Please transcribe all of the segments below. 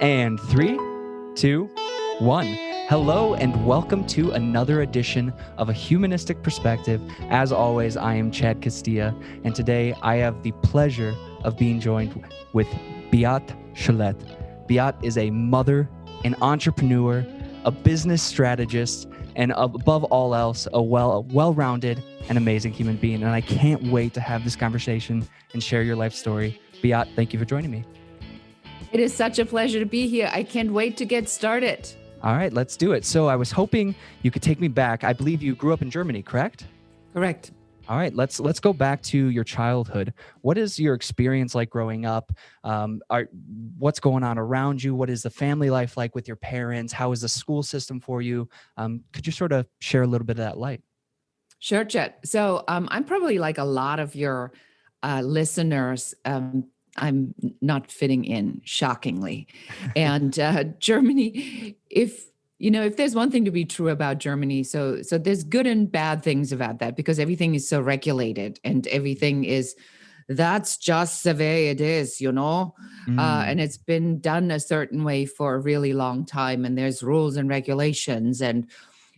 And 3, 2, 1. Hello and welcome to another edition of A Humanistic Perspective. As always, I am Chad Castilla, and today I have the pleasure of being joined with Beate Chelette. Beate is a mother, an entrepreneur, a business strategist, and above all else, a well-rounded and amazing human being. And I can't wait to have this conversation and share your life story. Beate, thank you for joining me. It is such a pleasure to be here. I can't wait to get started. All right, let's do it. So I was hoping you could take me back. I believe you grew up in Germany, correct? Correct. All right, let's go back to your childhood. What is your experience like growing up? What's going on around you? What is the family life like with your parents? How is the school system for you? Could you sort of share a little bit of that light? Sure, Chet. So I'm probably like a lot of your listeners. I'm not fitting in, shockingly. And Germany, if there's one thing to be true about Germany, so there's good and bad things about that, because everything is so regulated and everything is, that's just the way it is, and it's been done a certain way for a really long time. And there's rules and regulations and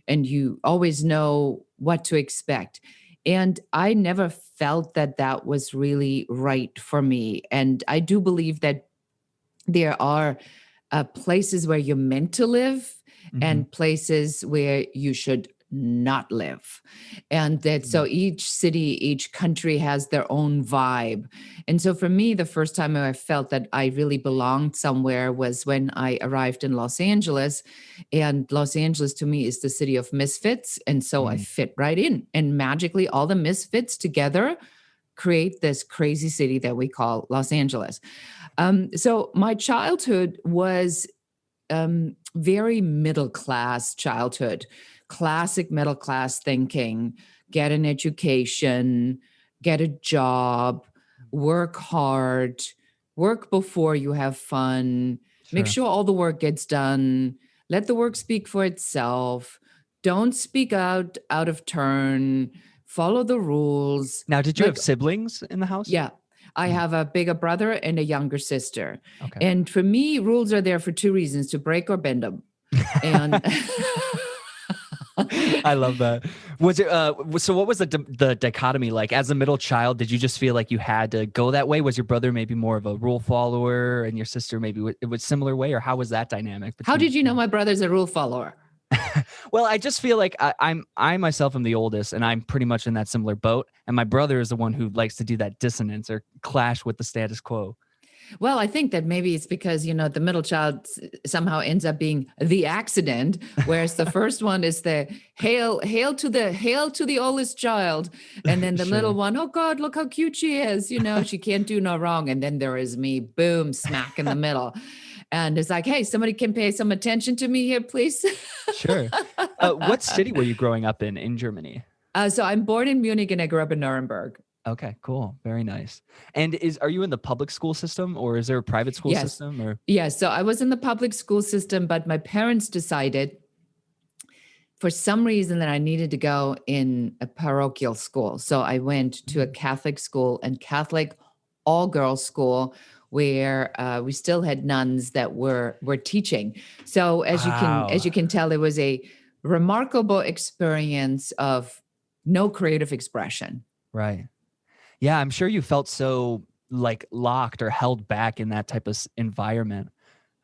you always know what to expect. And I never felt that was really right for me. And I do believe that there are places where you're meant to live and places where you should not live. And that so each city, each country has their own vibe. And so for me, the first time I felt that I really belonged somewhere was when I arrived in Los Angeles. And Los Angeles to me is the city of misfits. And so I fit right in. And magically, all the misfits together create this crazy city that we call Los Angeles. So my childhood was very middle class childhood. Classic middle class thinking: get an education, get a job, work hard, work before you have fun, make sure all the work gets done, let the work speak for itself, don't speak out of turn, follow the rules. Now, did you have siblings in the house? Yeah. I have a bigger brother and a younger sister. Okay. And for me, rules are there for two reasons: to break or bend them. And I love that. Was it so what was the dichotomy like as a middle child? Did you just feel like you had to go that way? Was your brother maybe more of a rule follower and your sister maybe it was similar way, or how was that dynamic? How did you know my brother's a rule follower? Well, I just feel like I myself am the oldest, and I'm pretty much in that similar boat. And my brother is the one who likes to do that dissonance or clash with the status quo. Well, I think that maybe it's because, the middle child somehow ends up being the accident, whereas the first one is the hail to the oldest child. And then the little one, oh God, look how cute she is. She can't do no wrong. And then there is me, boom, smack in the middle. And it's like, hey, somebody can pay some attention to me here, please. Sure. What city were you growing up in Germany? So I'm born in Munich and I grew up in Nuremberg. Okay, cool. Very nice. And are you in the public school system, or is there a private school system? Or yes, so I was in the public school system, but my parents decided for some reason that I needed to go in a parochial school. So I went to a Catholic school, and Catholic all-girls school, where we still had nuns that were teaching. So as you can tell, it was a remarkable experience of no creative expression. Right. Yeah, I'm sure you felt so like locked or held back in that type of environment.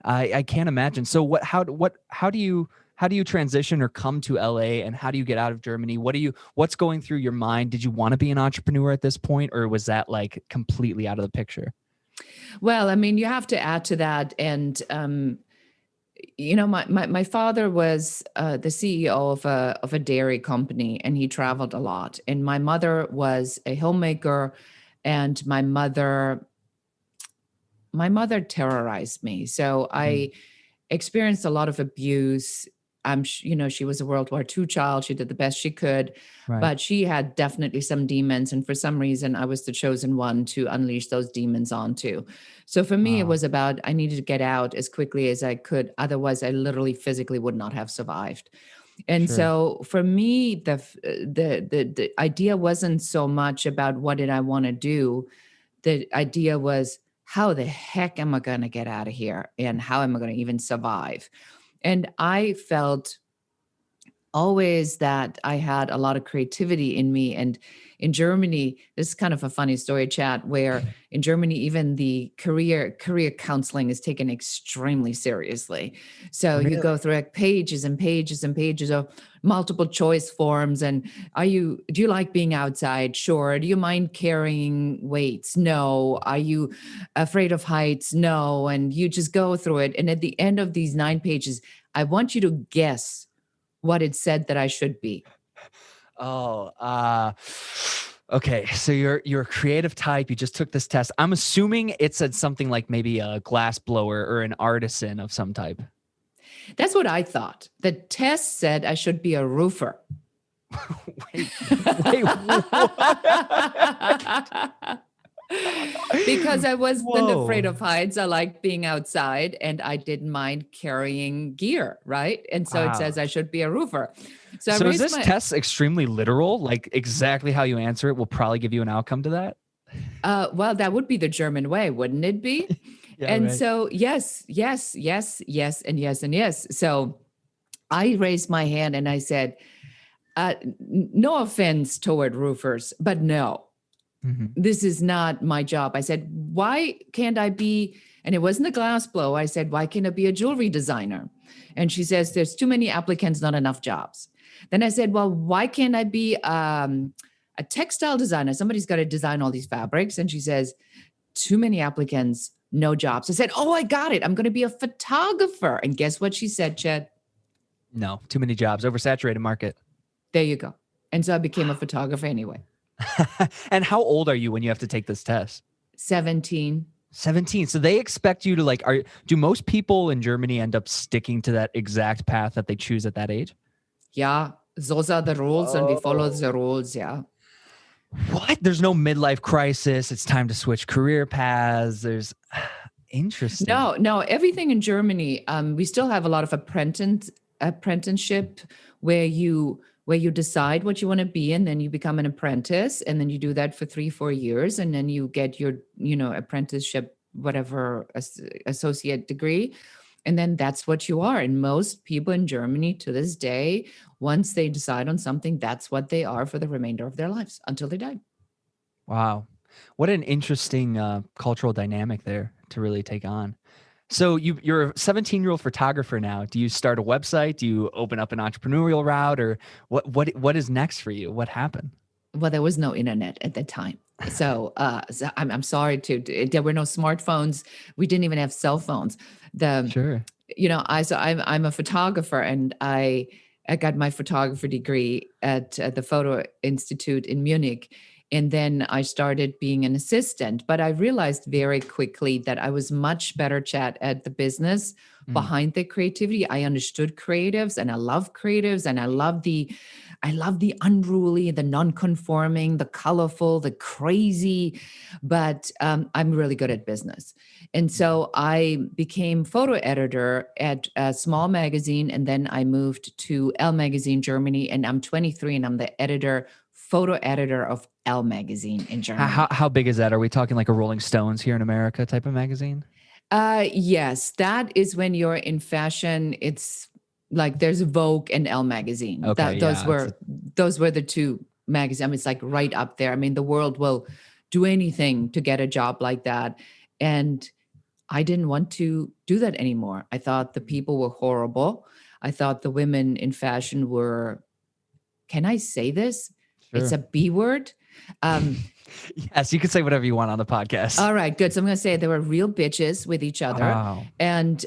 I can't imagine. So how do you transition or come to LA, and how do you get out of Germany? What's going through your mind? Did you want to be an entrepreneur at this point, or was that like completely out of the picture? Well, I mean, you have to add to that. And, my father was the CEO of a dairy company, and he traveled a lot. And my mother was a homemaker, and my mother terrorized me. So I experienced a lot of abuse. She was a World War II child. She did the best she could, but she had definitely some demons. And for some reason, I was the chosen one to unleash those demons onto. So for me, it was about, I needed to get out as quickly as I could. Otherwise, I literally physically would not have survived. And so for me, the idea wasn't so much about what did I want to do. The idea was, how the heck am I going to get out of here? And how am I going to even survive? And I felt always that I had a lot of creativity in me. And in Germany, this is kind of a funny story, Chad, where in Germany, even the career counseling is taken extremely seriously. So you Really? go through like pages and pages and pages of multiple choice forms. And do you like being outside? Sure. Do you mind carrying weights? No. Are you afraid of heights? No. And you just go through it. And at the end of these 9 pages, I want you to guess what it said that I should be. Oh, okay. So you're a creative type. You just took this test. I'm assuming it said something like maybe a glass blower or an artisan of some type. That's what I thought. The test said I should be a roofer. Wait, what? Because I wasn't Whoa. afraid of heights. I liked being outside and I didn't mind carrying gear, right? And so it Wow. says I should be a roofer. So is this test extremely literal? Like exactly how you answer it will probably give you an outcome to that? Well, that would be the German way, wouldn't it be? Yeah, And right. so yes, yes, yes, yes, and yes, and yes. So I raised my hand and I said, no offense toward roofers, but no, this is not my job. I said, why can't I be, and it wasn't a glass blow. I said, why can't I be a jewelry designer? And she says, there's too many applicants, not enough jobs. Then I said, well, why can't I be a textile designer? Somebody's got to design all these fabrics. And she says, too many applicants, no jobs. I said, oh, I got it. I'm going to be a photographer. And guess what she said, Chet? No, too many jobs, oversaturated market. There you go. And so I became a photographer anyway. And how old are you when you have to take this test? 17. 17. So they expect you to do most people in Germany end up sticking to that exact path that they choose at that age? Yeah, those are the rules and we follow the rules. Yeah. What? There's no midlife crisis. It's time to switch career paths. There's interesting. No, everything in Germany, we still have a lot of apprenticeship where you decide what you want to be and then you become an apprentice and then you do that for 3-4 years and then you get your apprenticeship whatever associate degree and then that's what you are. And most people in Germany to this day, once they decide on something, that's what they are for the remainder of their lives until they die. Wow, what an interesting cultural dynamic there to really take on. So you're a 17-year-old photographer now. Do you start a website? Do you open up an entrepreneurial route, or what is next for you? What happened? Well, there was no internet at that time. So, I'm sorry there were no smartphones. We didn't even have cell phones. Sure. I'm a photographer and I got my photography degree at the Photo Institute in Munich. And then I started being an assistant, but I realized very quickly that I was much better at the business behind the creativity. I understood creatives and I love creatives and I love the unruly, the non-conforming, the colorful, the crazy, but I'm really good at business. And so I became photo editor at a small magazine and then I moved to Elle Magazine, Germany, and I'm 23 and I'm the photo editor of Elle Magazine in Germany. How big is that? Are we talking like a Rolling Stones here in America type of magazine? Yes, that is when you're in fashion. It's like there's Vogue and Elle Magazine. Okay, Those were the two magazines. I mean, it's like right up there. I mean, the world will do anything to get a job like that. And I didn't want to do that anymore. I thought the people were horrible. I thought the women in fashion were, can I say this? Sure. It's a B word. Yes, you can say whatever you want on the podcast. All right, good. So I'm going to say they were real bitches with each other. Wow. And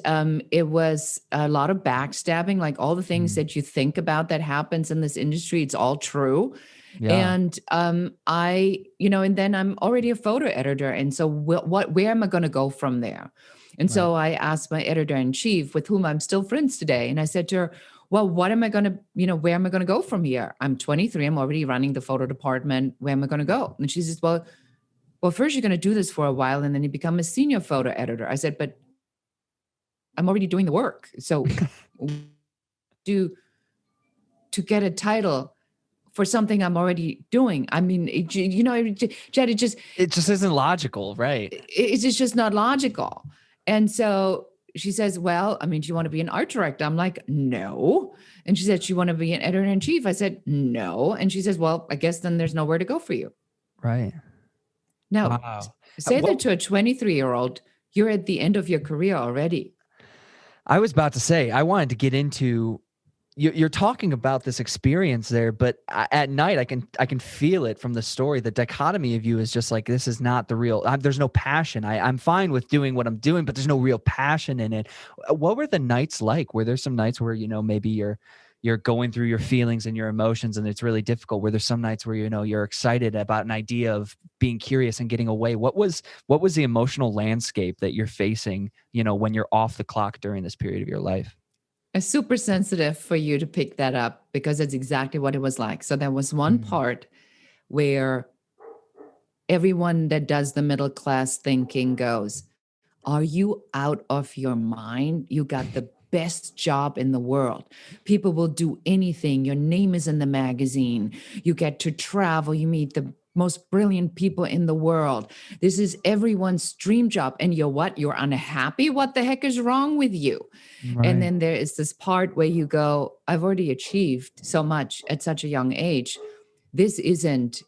it was a lot of backstabbing, like all the things that you think about that happens in this industry. It's all true. Yeah. And and then I'm already a photo editor. And so where am I going to go from there? And so I asked my editor-in-chief, with whom I'm still friends today. And I said to her, well, what am I going to, where am I going to go from here? I'm 23. I'm already running the photo department. Where am I going to go? And she says, well, first you're going to do this for a while and then you become a senior photo editor. I said, but I'm already doing the work. So to get a title for something I'm already doing. I mean, Jed, It just isn't logical, right? it's just not logical. And so she says, well, I mean, do you want to be an art director? I'm like, no. And she said, you want to be an editor in chief? I said, no. And she says, well, I guess then there's nowhere to go for you. Right. Now, Wow. say that to a 23-year-old, you're at the end of your career already. I was about to say, I wanted to get into, you're talking about this experience there, but at night I can feel it from the story. The dichotomy of you is just like, this is not the real, there's no passion. I'm fine with doing what I'm doing, but there's no real passion in it. What were the nights like? Were there some nights where, maybe you're going through your feelings and your emotions and it's really difficult? Were there some nights where, you're excited about an idea of being curious and getting away? What was the emotional landscape that you're facing, when you're off the clock during this period of your life? It's super sensitive for you to pick that up because it's exactly what it was like. So there was one part where everyone that does the middle class thinking goes, are you out of your mind? You got the best job in the world. People will do anything. Your name is in the magazine. You get to travel. You meet the most brilliant people in the world. This is everyone's dream job. And you're what? You're unhappy? What the heck is wrong with you? Right. And then there is this part where you go, I've already achieved so much at such a young age. This isn't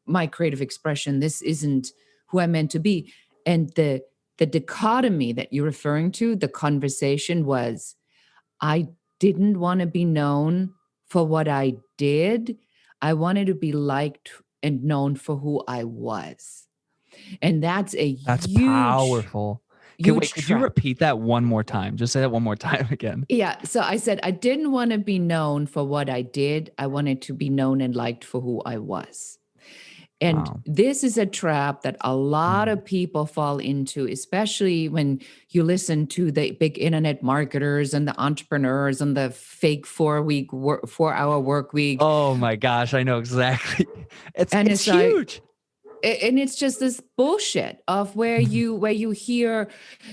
my creative expression. This isn't who I'm meant to be. And the dichotomy that you're referring to, the conversation was, I didn't want to be known for what I did. I wanted to be liked and known for who I was. And that's powerful. Huge Could you repeat that one more time? Just say that one more time again. Yeah. So I said, I didn't want to be known for what I did. I wanted to be known and liked for who I was. And this is a trap that a lot of people fall into, especially when you listen to the big internet marketers and the entrepreneurs and the fake 4-hour work week. Oh my gosh, I know exactly. It's huge. And it's just this bullshit of where you hear,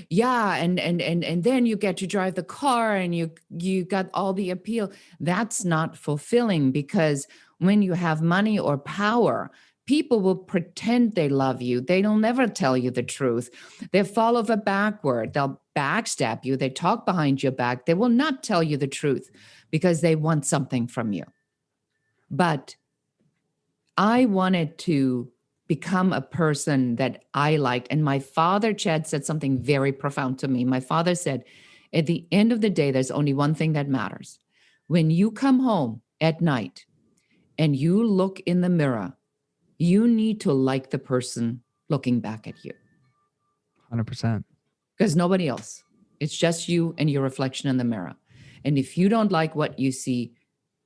yeah, and then you get to drive the car and you got all the appeal. That's not fulfilling, because when you have money or power, people will pretend they love you. They'll never tell you the truth. They fall over backward. They'll backstab you. They talk behind your back. They will not tell you the truth because they want something from you. But I wanted to become a person that I liked. And my father, Chad, said something very profound to me. My father said, at the end of the day, there's only one thing that matters. When you come home at night and you look in the mirror, you need to like the person looking back at you. 100%. Because nobody else. It's just you and your reflection in the mirror. And if you don't like what you see,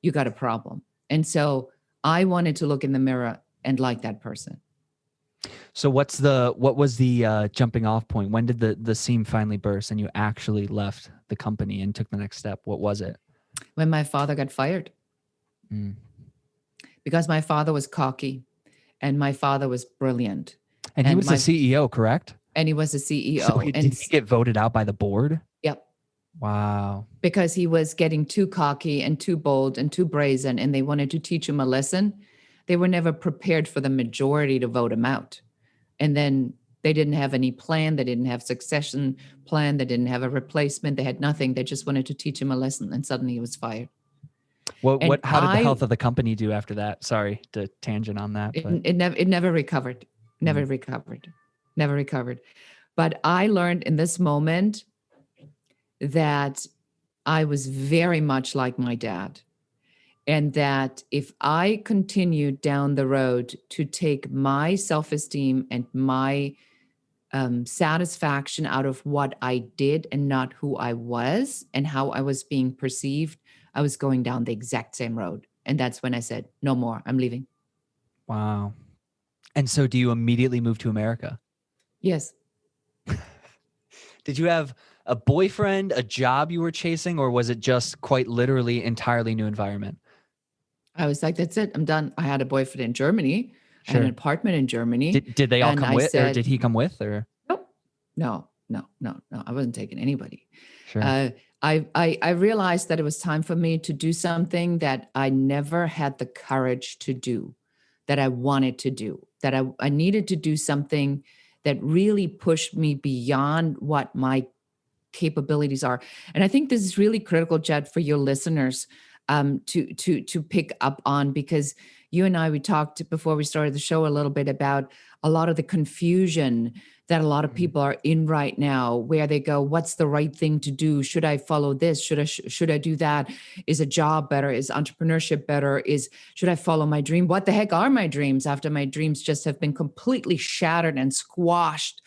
you got a problem. And so I wanted to look in the mirror and like that person. So what was the jumping off point? When did the seam finally burst and you actually left the company and took the next step? What was it? When my father got fired. Because my father was cocky and my father was brilliant. And he was the CEO, correct? And he was the CEO. So did he get voted out by the board? Yep. Wow. Because he was getting too cocky and too bold and too brazen, and they wanted to teach him a lesson. They were never prepared for the majority to vote him out. And then they didn't have any plan. They didn't have succession plan. They didn't have a replacement. They had nothing. They just wanted to teach him a lesson, and suddenly he was fired. How did the health of the company do after that? Sorry to tangent on that. It never recovered. Never recovered. But I learned in this moment that I was very much like my dad. And that if I continued down the road to take my self-esteem and my satisfaction out of what I did and not who I was and how I was being perceived, I was going down the exact same road. And that's when I said, no more, I'm leaving. Wow. And so do you immediately move to America? Yes. Did you have a boyfriend, a job you were chasing, or was it just quite literally entirely new environment? I was like, that's it, I'm done. I had a boyfriend in Germany, and an apartment in Germany. Did they all come with, or did he come with, or? Nope. No. I wasn't taking anybody. Sure. I realized that it was time for me to do something that I never had the courage to do, that I wanted to do, that I needed to do something that really pushed me beyond what my capabilities are. And I think this is really critical, Jed, for your listeners to pick up on, because you and I, we talked before we started the show a little bit about a lot of the confusion that a lot of people are in right now, where they go, what's the right thing to do? Should I follow this? Should I do that? Is a job better? Is entrepreneurship better? Should I follow my dream? What the heck are my dreams after my dreams just have been completely shattered and squashed?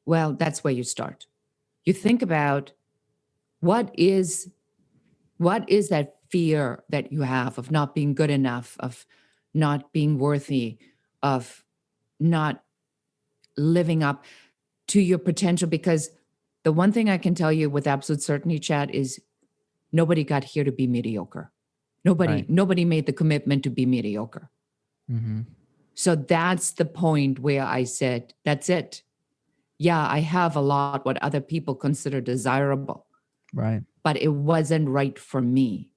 Well, that's where you start. You think about what is that fear that you have of not being good enough, of not being worthy, of not living up to your potential. Because the one thing I can tell you with absolute certainty, Chad, is nobody got here to be mediocre. Nobody made the commitment to be mediocre. Mm-hmm. So that's the point where I said, that's it. Yeah, I have a lot what other people consider desirable. Right. But it wasn't right for me.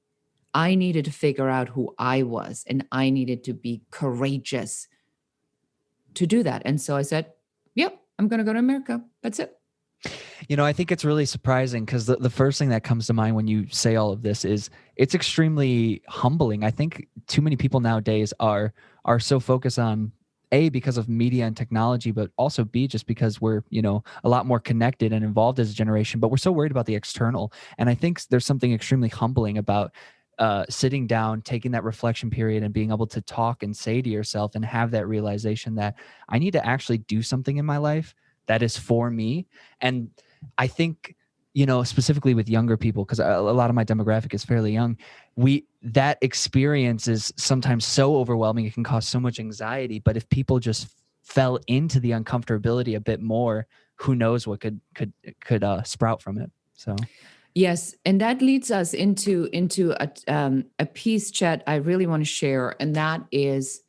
I needed to figure out who I was, and I needed to be courageous to do that. And so I said, yep, I'm going to go to America. That's it. I think it's really surprising because the first thing that comes to mind when you say all of this is it's extremely humbling. I think too many people nowadays are so focused on A, because of media and technology, but also B, just because we're, a lot more connected and involved as a generation, but we're so worried about the external. And I think there's something extremely humbling about sitting down, taking that reflection period and being able to talk and say to yourself and have that realization that I need to actually do something in my life that is for me. And I think, specifically with younger people, because a lot of my demographic is fairly young, that experience is sometimes so overwhelming. It can cause so much anxiety. But if people just fell into the uncomfortability a bit more, who knows what could sprout from it. So. Yes, and that leads us into a piece, Chet, I really want to share, and that is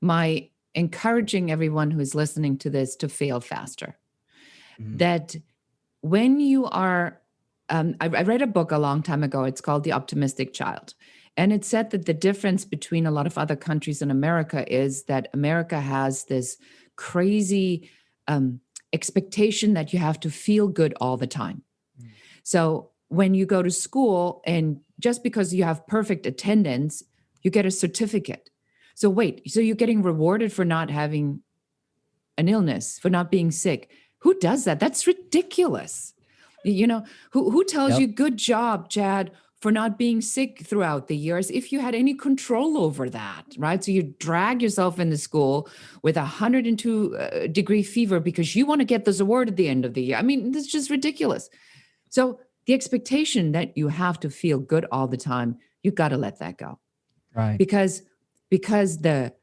my encouraging everyone who is listening to this to fail faster. Mm-hmm. That when you are, I read a book a long time ago. It's called The Optimistic Child. And it said that the difference between a lot of other countries and America is that America has this crazy expectation that you have to feel good all the time. Mm. So when you go to school and just because you have perfect attendance, you get a certificate. So so you're getting rewarded for not having an illness, for not being sick. Who does that? That's ridiculous. Who tells you good job, Chad, for not being sick throughout the years if you had any control over that, right? So you drag yourself into school with 102-degree fever because you want to get this award at the end of the year. I mean, this is just ridiculous. So the expectation that you have to feel good all the time, you got to let that go. Right. Because the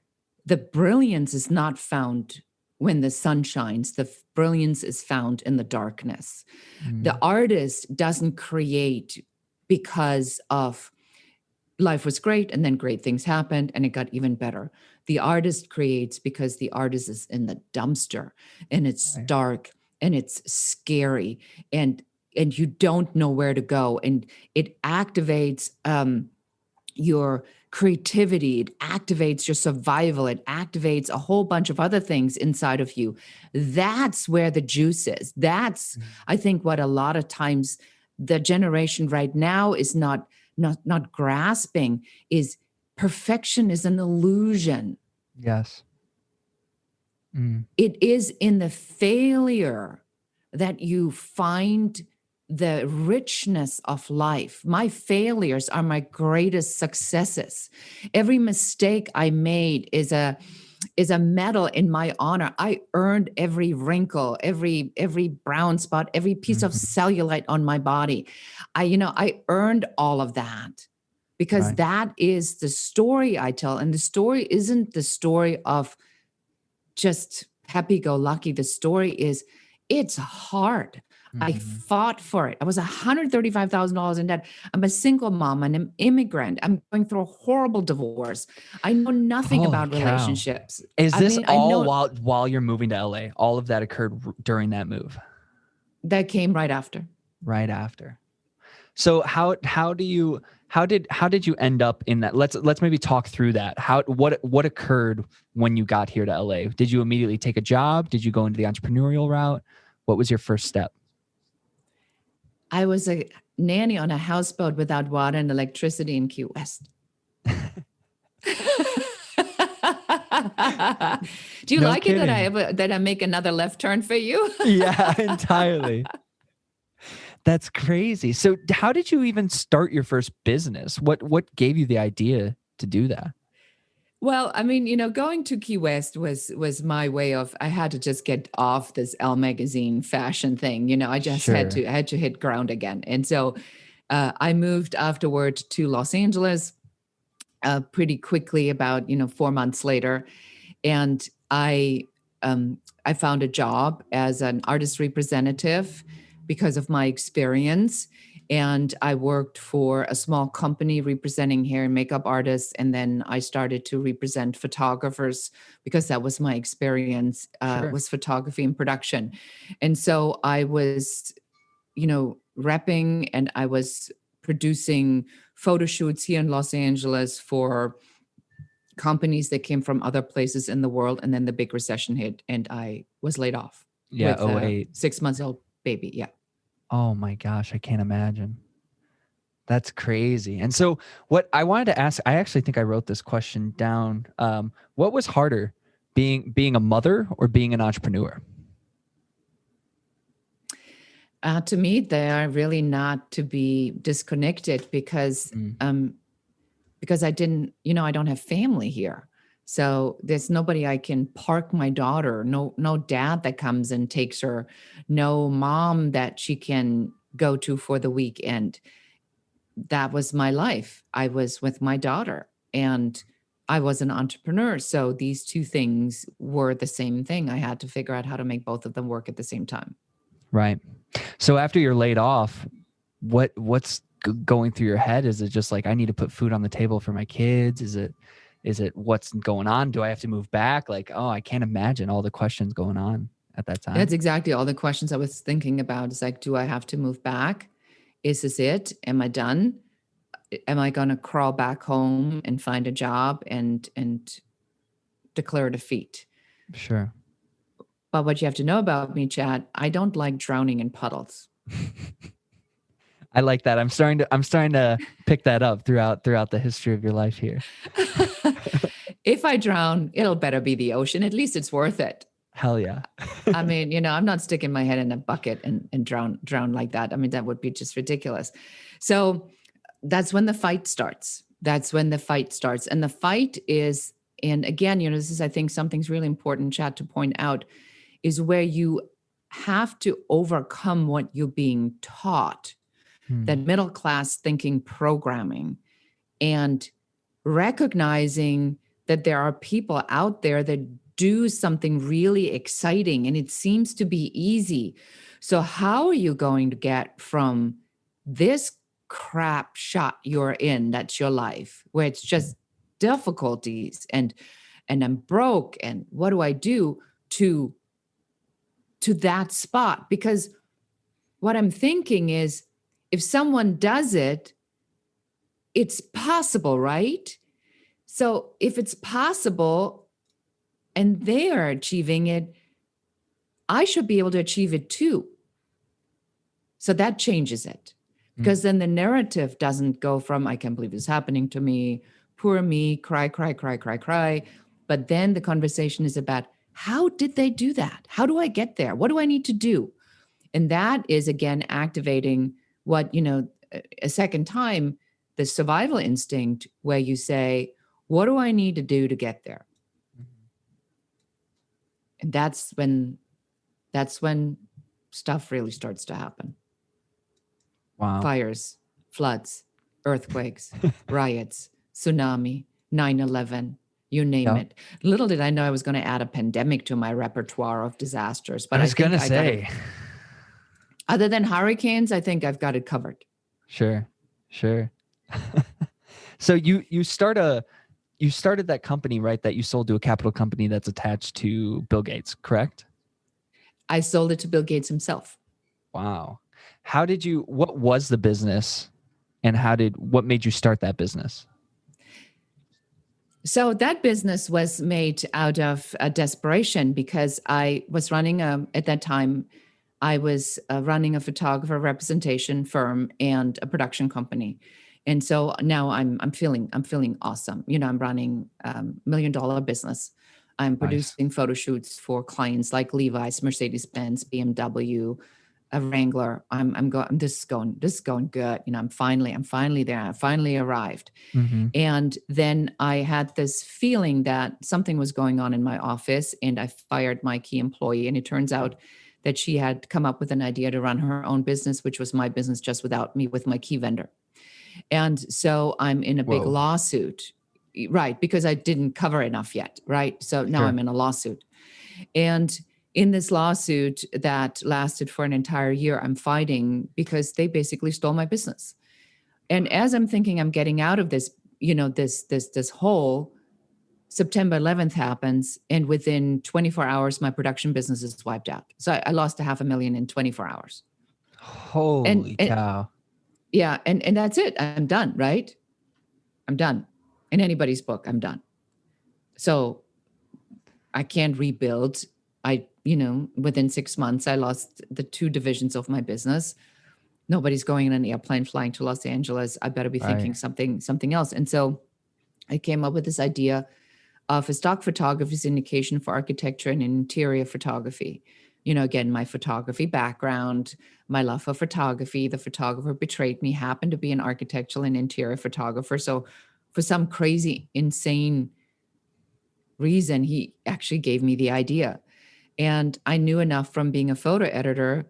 brilliance is not found when the sun shines. The brilliance is found in the darkness. Mm. The artist doesn't create because of life was great and then great things happened and it got even better. The artist creates because the artist is in the dumpster and it's right. Dark and it's scary and you don't know where to go, and it activates your creativity, it activates your survival, it activates a whole bunch of other things inside of you. That's where the juice is. That's, I think, what a lot of times the generation right now is not grasping is perfection is an illusion. Yes. Mm. It is in the failure that you find the richness of life. My failures are my greatest successes. Every mistake I made is a medal in my honor. I earned every wrinkle, every brown spot, every piece of cellulite on my body. I earned all of that because right. That is the story I tell. And the story isn't the story of just happy-go-lucky. The story is it's hard. I fought for it. I was $135,000 in debt. I'm a single mom and an immigrant. I'm going through a horrible divorce. I know nothing about relationships. Is this all while you're moving to LA? All of that occurred during that move? That came right after. Right after. So how did you end up in that? Let's maybe talk through that. What occurred when you got here to LA? Did you immediately take a job? Did you go into the entrepreneurial route? What was your first step? I was a nanny on a houseboat without water and electricity in Key West. Do you No like kidding. it that I make another left turn for you? Yeah, entirely. That's crazy. So how did you even start your first business? What gave you the idea to do that? Well, I mean, going to Key West was my way of, I had to just get off this Elle magazine fashion thing. I just Sure. had to hit ground again. And so I moved afterward to Los Angeles pretty quickly, about 4 months later, and I found a job as an artist representative because of my experience. And I worked for a small company representing hair and makeup artists. And then I started to represent photographers because that was my experience, Sure. was photography and production. And so I was, repping, and I was producing photo shoots here in Los Angeles for companies that came from other places in the world. And then the big recession hit, and I was laid off Yeah, with a 08. 6 months old baby. Yeah. Oh my gosh, I can't imagine. That's crazy. And so what I wanted to ask, I actually think I wrote this question down. What was harder, being a mother or being an entrepreneur? To me, they are really not to be disconnected because I didn't, I don't have family here. So there's nobody I can park my daughter, no dad that comes and takes her, no mom that she can go to for the weekend. That was my life. I was with my daughter, and I was an entrepreneur. So these two things were the same thing. I had to figure out how to make both of them work at the same time. Right. So after you're laid off, what's going through your head? Is it just like, I need to put food on the table for my kids? Is it what's going on? Do I have to move back? Like, oh, I can't imagine all the questions going on at that time. That's exactly all the questions I was thinking about. It's like, do I have to move back? Is this it? Am I done? Am I going to crawl back home and find a job and declare defeat? Sure. But what you have to know about me, Chad, I don't like drowning in puddles. I like that. I'm starting to pick that up throughout the history of your life here. If I drown, it'll better be the ocean. At least it's worth it. Hell yeah. I mean, I'm not sticking my head in a bucket and drown like that. I mean, that would be just ridiculous. So that's when the fight starts. And the fight is, and again, this is, I think, something's really important, Chad, to point out, is where you have to overcome what you're being taught, that middle class thinking programming, and recognizing that there are people out there that do something really exciting and it seems to be easy. So how are you going to get from this crap shot you're in, that's your life, where it's just difficulties and I'm broke and what do I do, to that spot? Because what I'm thinking is, if someone does it, it's possible, right? So if it's possible and they are achieving it, I should be able to achieve it too. So that changes it, because then the narrative doesn't go from, I can't believe this is happening to me, poor me, cry, cry, cry, cry, cry. But then the conversation is about, how did they do that? How do I get there? What do I need to do? And that is, again, activating what, a second time, the survival instinct, where you say, what do I need to do to get there? And that's when stuff really starts to happen. Wow. Fires, floods, earthquakes, riots, tsunami, 9/11, you name it. Little did I know I was going to add a pandemic to my repertoire of disasters. But I was going to say, other than hurricanes, I think I've got it covered. Sure. So you started that company, right? That you sold to a capital company that's attached to Bill Gates, correct? I sold it to Bill Gates himself. Wow. What was the business and what made you start that business? So that business was made out of desperation because I was running at that time, I was running a photographer representation firm and a production company. And so now I'm feeling awesome. I'm running $1 million business. I'm Nice. producing photo shoots for clients like Levi's, Mercedes-Benz, BMW, a Wrangler. I'm this is going good. I'm finally there. I finally arrived. Mm-hmm. And then I had this feeling that something was going on in my office, and I fired my key employee. And it turns out that she had come up with an idea to run her own business, which was my business just without me, with my key vendor. And so I'm in a big Whoa. lawsuit, right? Because I didn't cover enough yet, right? So now Sure. I'm in a lawsuit. And in this lawsuit that lasted for an entire year, I'm fighting because they basically stole my business. And as I'm thinking I'm getting out of this, this hole, September 11th happens, and within 24 hours, my production business is wiped out. So I lost $500,000 in 24 hours. And, Holy and cow. yeah, and that's it. I'm done, right? I'm done. In anybody's book, I'm done. So I can't rebuild. Within 6 months, I lost the 2 divisions of my business. Nobody's going in an airplane flying to Los Angeles. I better be thinking Right. something else. And so I came up with this idea of a stock photography syndication for architecture and interior photography. Again, my photography background, my love for photography. The photographer betrayed me, happened to be an architectural and interior photographer. So for some crazy, insane reason, he actually gave me the idea. And I knew enough from being a photo editor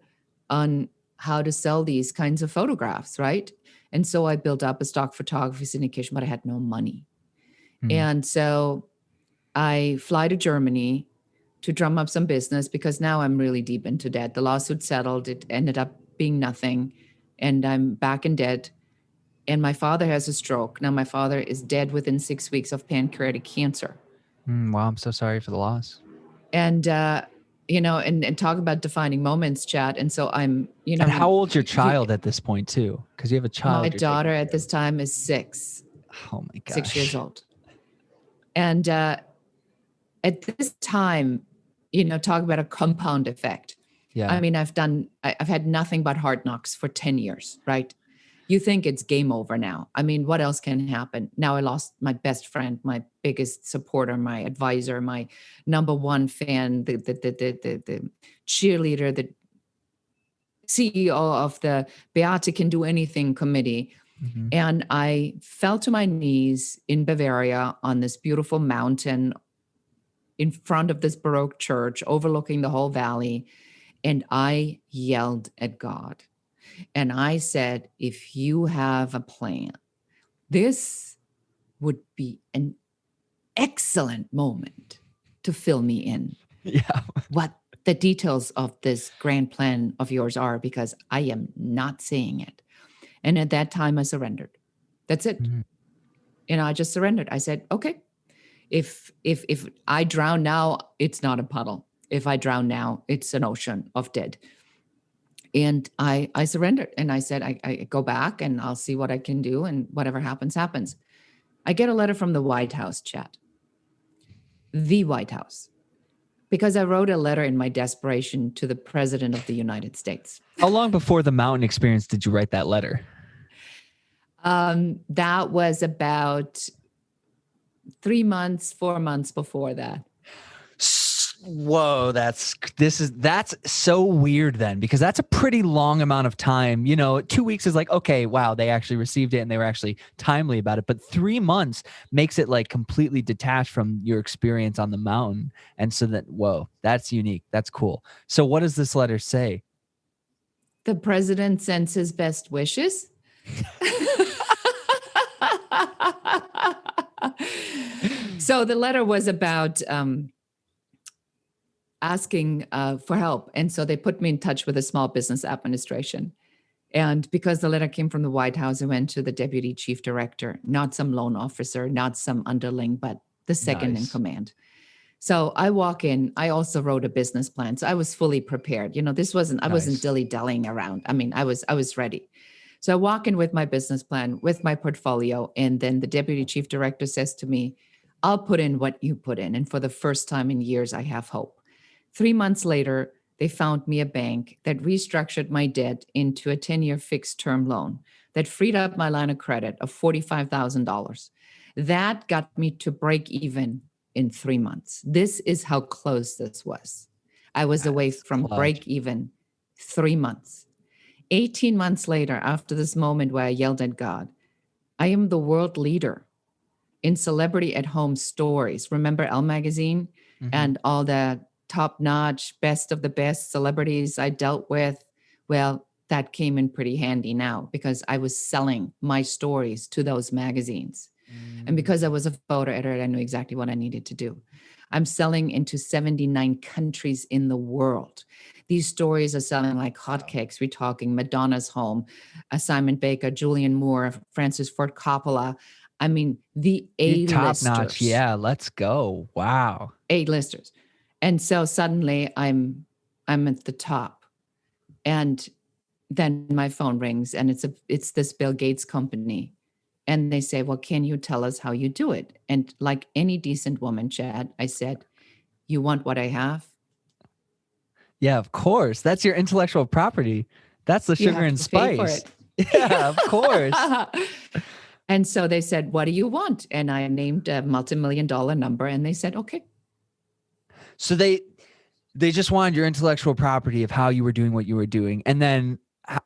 on how to sell these kinds of photographs, right? And so I built up a stock photography syndication, but I had no money. Mm. And so I fly to Germany to drum up some business because now I'm really deep into debt. The lawsuit settled. It ended up being nothing. And I'm back in debt. And my father has a stroke. Now, my father is dead within 6 weeks of pancreatic cancer. Wow, I'm so sorry for the loss. And, and talk about defining moments, Chad. And so I'm, And how old's your child at this point too? Because you have a my child you're taking daughter at care this of. time is 6, Oh my 6 years gosh. old. And at this time, talk about a compound effect. I Yeah. mean, I've had nothing but hard knocks for 10 years, right? You think it's game over now. I mean, what else can happen? Now I lost my best friend, my biggest supporter, my advisor, my number one fan, the cheerleader, the CEO of the Beate Can Do Anything committee. Mm-hmm. And I fell to my knees in Bavaria on this beautiful mountain in front of this Baroque church overlooking the whole valley. And I yelled at God. And I said, if you have a plan, this would be an excellent moment to fill me in Yeah. what the details of this grand plan of yours are, because I am not seeing it. And at that time, I surrendered. That's it. Mm-hmm. I just surrendered. I said, okay, if I drown now, it's not a puddle. If I drown now, it's an ocean of dead. And I surrendered, and I said, I go back and I'll see what I can do, and whatever happens, happens. I get a letter from the White House, Chat. The White House. Because I wrote a letter in my desperation to the President of the United States. How long before the mountain experience did you write that letter? That was about 3 months, 4 months before that. Whoa, that's so weird then, because that's a pretty long amount of time. 2 weeks is like, okay, wow, they actually received it and they were actually timely about it. But 3 months makes it like completely detached from your experience on the mountain. And so whoa, that's unique. That's cool. So what does this letter say? The president sends his best wishes. So the letter was about asking for help. And so they put me in touch with the Small Business Administration. And because the letter came from the White House, I went to the deputy chief director, not some loan officer, not some underling, but the second in Nice. command. So I walk in, I also wrote a business plan. So I was fully prepared. I wasn't Nice. dilly-dallying around. I mean, I was ready. So I walk in with my business plan, with my portfolio, and then the deputy chief director says to me, I'll put in what you put in. And for the first time in years, I have hope. 3 months later, they found me a bank that restructured my debt into a 10-year fixed term loan that freed up my line of credit of $45,000. That got me to break even in 3 months. This is how close this was. I was away That's from clutch. break even 3 months. 18 months later, after this moment where I yelled at God, I am the world leader in celebrity at home stories. Remember Elle magazine Mhm. and all the top notch, best of the best celebrities I dealt with? Well, that came in pretty handy now because I was selling my stories to those magazines. And Mm. because I was a photo editor, I knew exactly what I needed to do. I'm selling into 79 countries in the world. These stories are selling like hotcakes. We're talking Madonna's Home, Simon Baker, Julian Moore, Francis Ford Coppola. I mean, the You top notch. A-listers, Yeah, let's go. Wow. A-listers. And so suddenly I'm at the top. And then my phone rings and it's this Bill Gates company. And they say, well, can you tell us how you do it? And like any decent woman, Chad, I said, you want what I have? Yeah, of course. That's your intellectual property. That's the You sugar have and to pay for spice. it. Yeah, of course. And so they said, what do you want? And I named a multi-million-dollar number and they said, okay. So they just wanted your intellectual property of how you were doing what you were doing. And then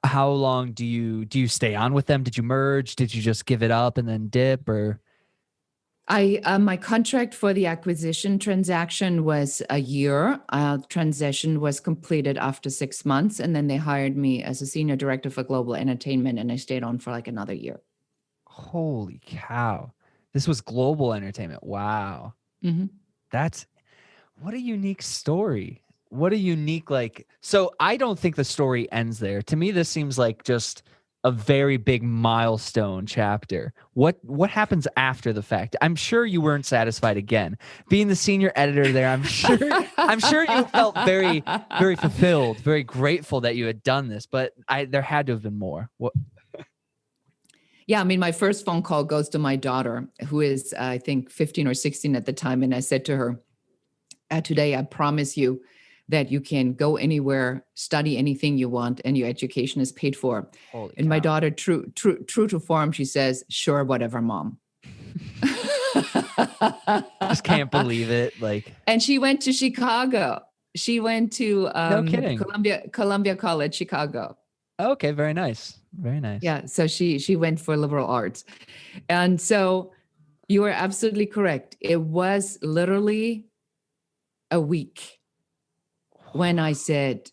how long do you stay on with them? Did you merge? Did you just give it up and then dip or? My contract for the acquisition transaction was a year. Transition was completed after 6 months, and then they hired me as a senior director for global entertainment, and I stayed on for like another year. Holy cow. This was global entertainment. Wow. Mm-hmm. That's what a unique story. What a unique, like, so I don't think the story ends there. To me, this seems like just a very big milestone chapter. What happens after the fact? I'm sure you weren't satisfied again. Being the senior editor there, I'm sure you felt very, very fulfilled, very grateful that you had done this, but there had to have been more. What? Yeah, I mean, my first phone call goes to my daughter, who is, I think, 15 or 16 at the time. And I said to her, today, I promise you that you can go anywhere, study anything you want, and your education is paid for. Holy And my cow. daughter, true to form, she says, sure, whatever, mom. Just can't believe it. Like, And she went to Chicago. She went to no kidding. Columbia College, Chicago. Okay, very nice. Very nice. Yeah, so she went for liberal arts. And so you are absolutely correct. It was literally a week when I said,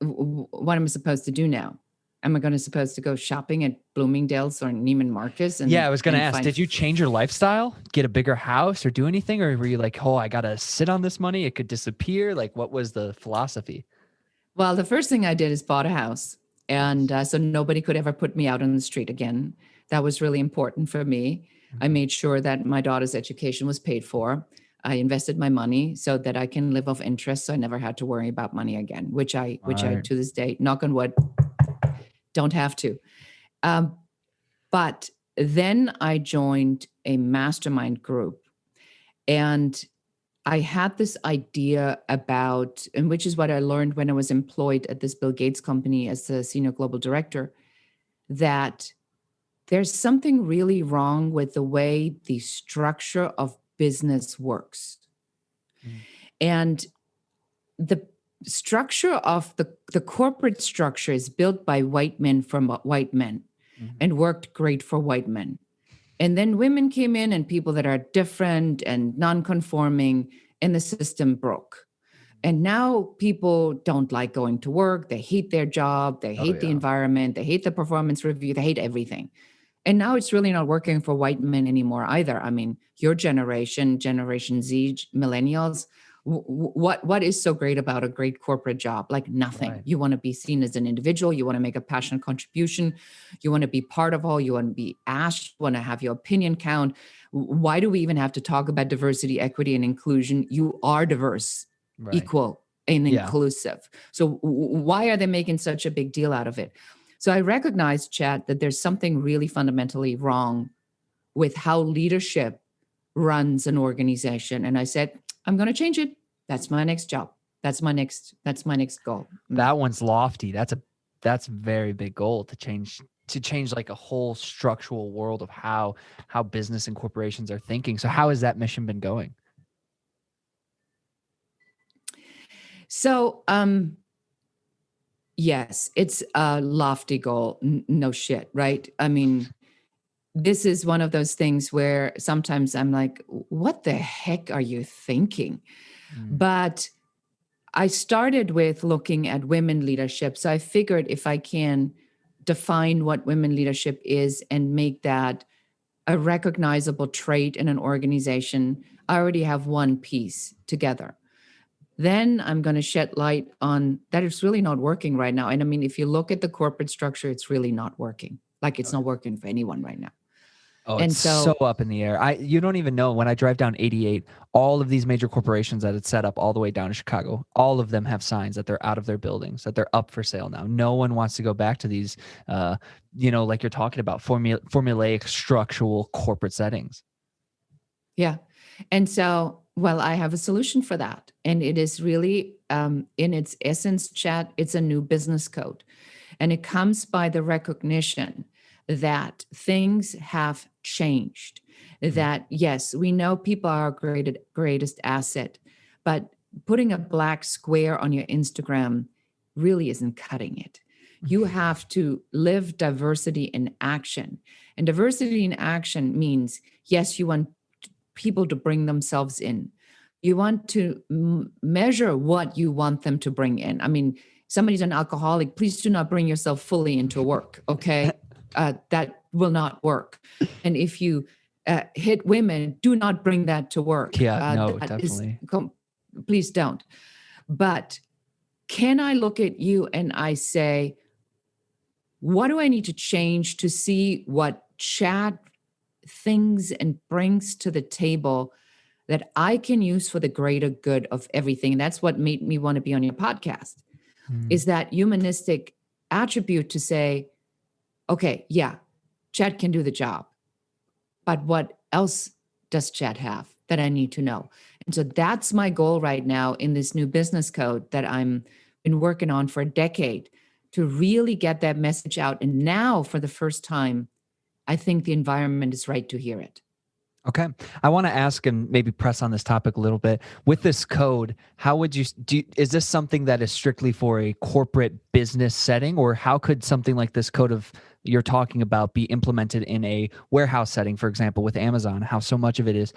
what am I supposed to do now? Am I going to supposed to go shopping at Bloomingdale's or Neiman Marcus? Yeah, I was going to ask, did you change your lifestyle, get a bigger house or do anything? Or were you like, oh, I got to sit on this money, it could disappear? Like, what was the philosophy? Well, the first thing I did is bought a house. And so nobody could ever put me out on the street again. That was really important for me. I made sure that my daughter's education was paid for. I invested my money so that I can live off interest. So I never had to worry about money again, which I to this day, knock on wood, don't have to. But then I joined a mastermind group and I had this idea about, and which is what I learned when I was employed at this Bill Gates company as the senior global director, that there's something really wrong with the way the structure of business works. Mm. And the structure of the corporate structure is built by white men from white men and worked great for white men. And then women came in and people that are different and non-conforming, and the system broke. And now people don't like going to work. They hate their job. They hate the environment. They hate the performance review. They hate everything. And now it's really not working for white men anymore either. I mean, your generation, Generation Z, millennials, what is so great about a great corporate job? Like nothing. Right. You want to be seen as an individual. You want to make a passionate contribution. You want to be part of all. You want to be asked. You want to have your opinion count. Why do we even have to talk about diversity, equity, and inclusion? You are diverse, Right. equal, and Yeah. inclusive. So why are they making such a big deal out of it? So I recognize, Chad, that there's something really fundamentally wrong with how leadership runs an organization. And I said, I'm going to change it. That's my next job. That's my next goal. That one's lofty. That's a very big goal to change like a whole structural world of how business and corporations are thinking. So how has that mission been going? So, yes, it's a lofty goal. No shit, right? I mean, this is one of those things where sometimes I'm like, what the heck are you thinking? But I started with looking at women leadership. So I figured if I can define what women leadership is and make that a recognizable trait in an organization, I already have one piece together. Then I'm going to shed light on that it's really not working right now. And I mean, if you look at the corporate structure, it's really not working. Like it's not working for anyone right now. Oh, And it's so so, up in the air. You don't even know, when I drive down 88, all of these major corporations that it's set up all the way down to Chicago, all of them have signs that they're out of their buildings, that they're up for sale now. No one wants to go back to these, like you're talking about, formulaic structural corporate settings. yeah. And so, well, I have a solution for that. And it is really, in its essence, Chad, it's a new business code. And it comes by the recognition that things have changed. That, yes, we know people are our greatest asset, but putting a black square on your Instagram really isn't cutting it. You have to live diversity in action. And diversity in action means, yes, you want people to bring themselves in. You want to measure what you want them to bring in. I mean, somebody's an alcoholic, please do not bring yourself fully into work, okay? That will not work. And if you hit women, do not bring that to work. Yeah, no, definitely. Please don't. But can I look at you and I say, what do I need to change to see what Chad thinks and brings to the table that I can use for the greater good of everything? And that's what made me want to be on your podcast, is that humanistic attribute to say, okay, yeah, Chad can do the job, but what else does Chad have that I need to know? And so that's my goal right now in this new business code that I'm been working on for a decade, to really get that message out. And now, for the first time, I think the environment is right to hear it. Okay. I want to ask and maybe press on this topic a little bit. With this code, how would is this something that is strictly for a corporate business setting, or how could something like this code of you're talking about be implemented in a warehouse setting, for example, with Amazon, how so much of it is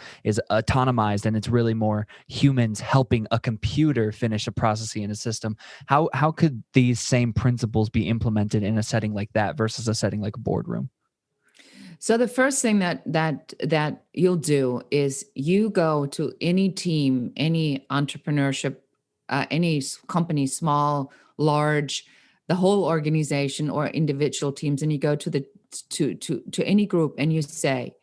autonomized and it's really more humans helping a computer finish a processing in a system? How could these same principles be implemented in a setting like that versus a setting like a boardroom? So the first thing that you'll do is you go to any team, any entrepreneurship, any company, small, large, the whole organization or individual teams, and you go to the to any group and you say,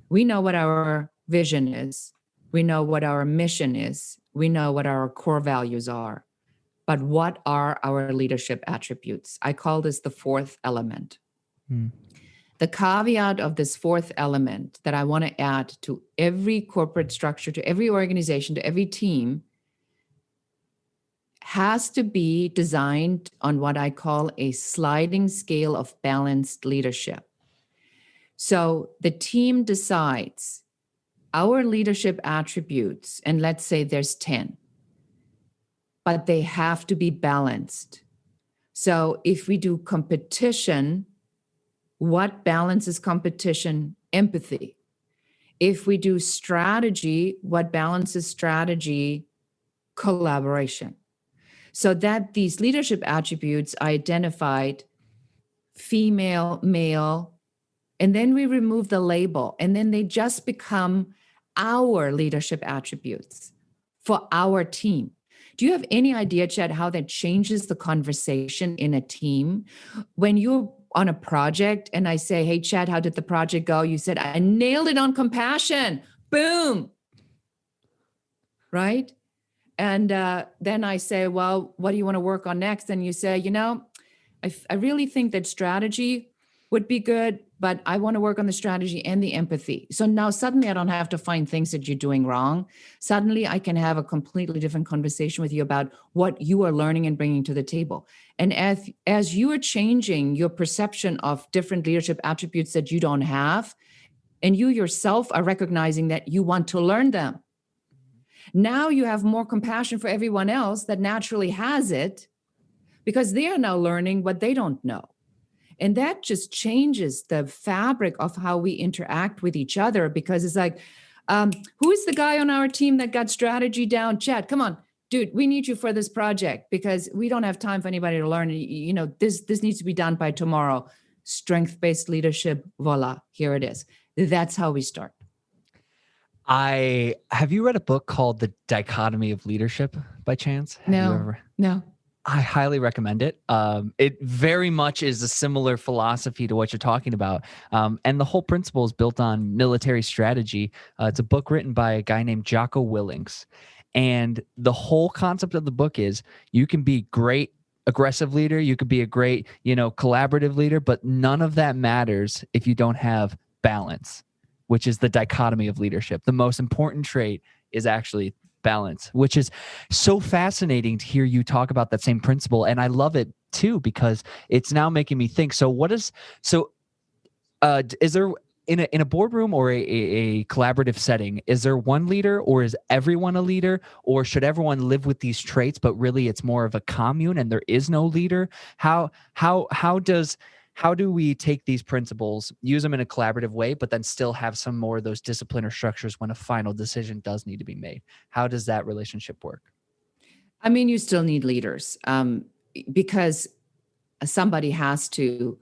we know what our vision is, we know what our mission is, we know what our core values are, but what are our leadership attributes? I call this the fourth element. The caveat of this fourth element that I want to add to every corporate structure, to every organization, to every team, has to be designed on what I call a sliding scale of balanced leadership. So the team decides our leadership attributes, and let's say there's 10, but they have to be balanced. So if we do competition, what balances competition? Empathy. If we do strategy, what balances strategy? Collaboration. So that these leadership attributes are identified female, male, and then we remove the label, and then they just become our leadership attributes for our team. Do you have any idea, Chad, how that changes the conversation in a team? When you're on a project and I say, hey, Chad, how did the project go? You said, I nailed it on compassion. Boom. Right? And then I say, well, what do you want to work on next? And you say, I really think that strategy would be good, but I want to work on the strategy and the empathy. So now suddenly I don't have to find things that you're doing wrong. Suddenly I can have a completely different conversation with you about what you are learning and bringing to the table. And as you are changing your perception of different leadership attributes that you don't have, and you yourself are recognizing that you want to learn them, now you have more compassion for everyone else that naturally has it, because they are now learning what they don't know. And that just changes the fabric of how we interact with each other, because it's like, who is the guy on our team that got strategy down? Chad, come on, dude, we need you for this project because we don't have time for anybody to learn. This needs to be done by tomorrow. Strength-based leadership, voila, here it is. That's how we start. Have you read a book called The Dichotomy of Leadership by chance? No. I highly recommend it. It very much is a similar philosophy to what you're talking about. And the whole principle is built on military strategy. It's a book written by a guy named Jocko Willings. And the whole concept of the book is you can be great aggressive leader, you could be a great, collaborative leader, but none of that matters if you don't have balance, which is the dichotomy of leadership. The most important trait is actually balance, which is so fascinating to hear you talk about that same principle. And I love it too, because it's now making me think. Is there in a boardroom or a collaborative setting, is there one leader, or is everyone a leader, or should everyone live with these traits, but really it's more of a commune and there is no leader? How do we take these principles, use them in a collaborative way, but then still have some more of those discipline or structures when a final decision does need to be made? How does that relationship work? I mean, you still need leaders because somebody has to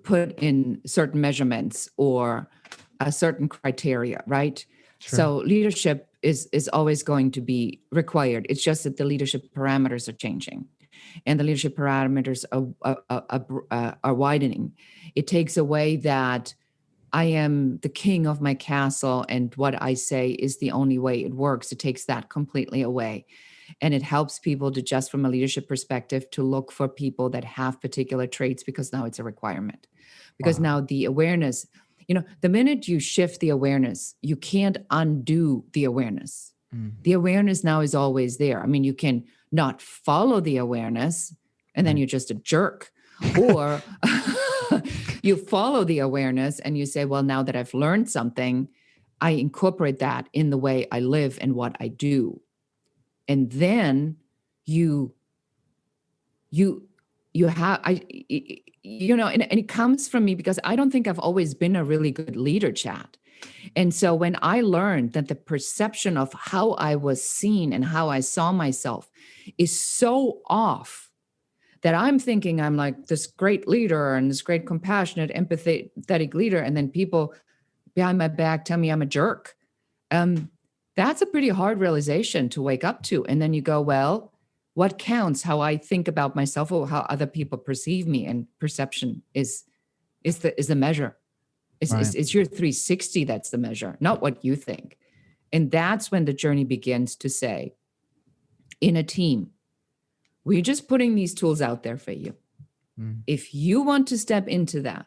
put in certain measurements or a certain criteria, right? Sure. So leadership is always going to be required. It's just that the leadership parameters are changing. And the leadership parameters are widening. It takes away that I am the king of my castle and what I say is the only way it works. It takes that completely away. And it helps people to, just from a leadership perspective, to look for people that have particular traits, because now it's a requirement. Because now the awareness, the minute you shift the awareness, you can't undo the awareness. The awareness now is always there. I mean, you can not follow the awareness and then you're just a jerk, or you follow the awareness and you say, well, now that I've learned something, I incorporate that in the way I live and what I do. And then and it comes from me because I don't think I've always been a really good leader, Chad. And so when I learned that the perception of how I was seen and how I saw myself is so off, that I'm thinking I'm like this great leader and this great compassionate, empathetic leader, and then people behind my back tell me I'm a jerk. That's a pretty hard realization to wake up to. And then you go, well, what counts? How I think about myself or how other people perceive me? And perception is the measure. It's your 360 that's the measure, not what you think. And that's when the journey begins to say, in a team, we're just putting these tools out there for you. If you want to step into that,